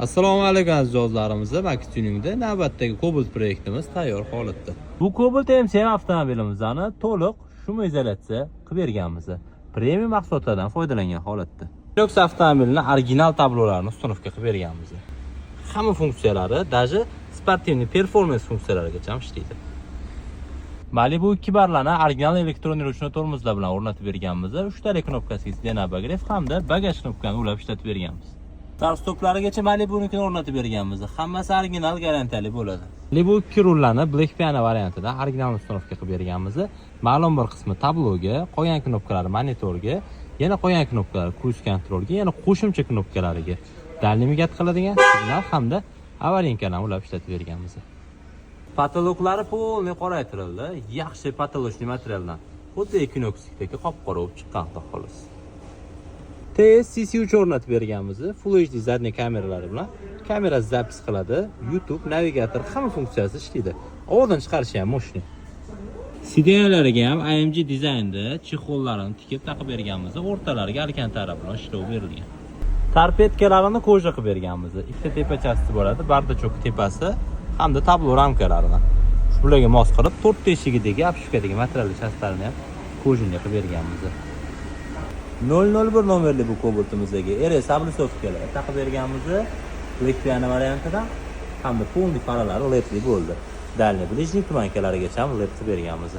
Assalomu alaykum aziz do'stlarimiz. Max Tuning'da navbatdagi Cobalt proyektimiz tayyor holatda. Bu Cobalt MCM avtomobilimizni to'liq shum izolyatsiya qilib berganmiz. Premium mahsulotlardan foydalangan holatda. Lux avtomobilning original tablolarini ustunovka qilib berganmiz. Hamma funksiyalari, даже sportivniy performans funksiyalarigacha ishlaydi. Malibu 2 barlarni original elektron ruchni tormozlar bilan o'rnatib berganmiz. 3 tali knopkasiz denabagrev hamda bagaj knopkani ulab ishlatib berganmiz. Start-stoplarigacha Malibu'nikini o'rnatib berganmiz. Hammasi original garantiyali bo'ladi. Malibu 2 rullarni Black Piano variantida original ustunovka qilib berganmiz. Ma'lum bir qismi tabloga, qolgan knopkalar monitorga, yana qolgan knopkalar cruise controlga, yana qo'shimcha knopkalariga dal-navigat qiladigan signal hamda avarinkalarni ulab ishlatib berganmiz. Patologlari polniy qoraytirildi. Yaxshi patolochniy materialdan. Xuddi Equinox'dagi qop-qora bo'lib chiqqan xolos. TSCC3 o'rnatib berganmiz. Full HD zadniy kameralari bilan kamera zapis qiladi. YouTube, navigator hamma funksiyasi ishlaydi. Ovodan chiqarishi ham mo'shni. Sidenalariga ham AMG dizaynda chexollarini tikib taqib berganmiz. O'rtalariga alkantara bilan ishlov berilgan. Torpedkalarini koja qilib berganmiz. Ikkita tepachasi bo'ladi, bardachok tepasi hamda tablo ramkalarini. Bularga mos qilib 4 teshigidagi apshukadagi material chastlarini ham kojinga qilib berganmiz. 001 nomerli bu Cobalt'imizdagi RS ablisovkalar taqib berganmiz. Black Piano variantidan hamda polniy faralari LEDli bo'ldi. Dalniy blижний tumankalarigacha ham LED qilib berganmiz.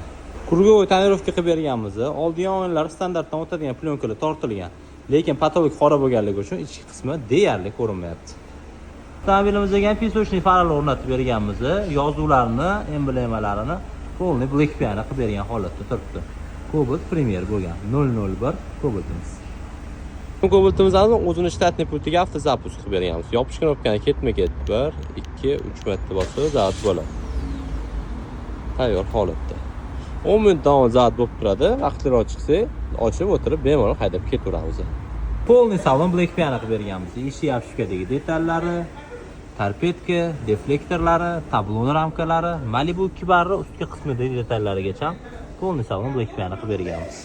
Krugovoy tonirovka qilib berganmiz. Oldi yonlari standartdan o'tadigan plyonkalar tortilgan, lekin patolog qora bo'lganligi uchun ichki qismi deyarli ko'rinmayapti. Avtomobilimizga ham pisochniy faralar o'rnatib berganmiz. Yozuvlarni, emblemalarini polniy Black Piano qilib bergan holatda turibdi. Cobalt Premier bo'lgan 001 Cobaltimiz. Cobaltimizni o'zini shtatniy pultiga avtozapus qilib berganmiz. Yopish knopkani ketma-ket 1, 2, 3 marta bosib zavod bo'ladi. Tayyor holatda. 10 minut davomida zavod bo'lib turadi. Vaqtliroq chiqsa, ochib o'tirib bemalol haydab ketaveramiz. Polniy salon Black Piano qilib berganmiz. Ishi yapshukadagi detallari, torpedka, deflektorlari, tablo ramkalari, Malibu 2 barri ustki qismidagi detallarigacha polniy salon Black Piano qilib berganmiz.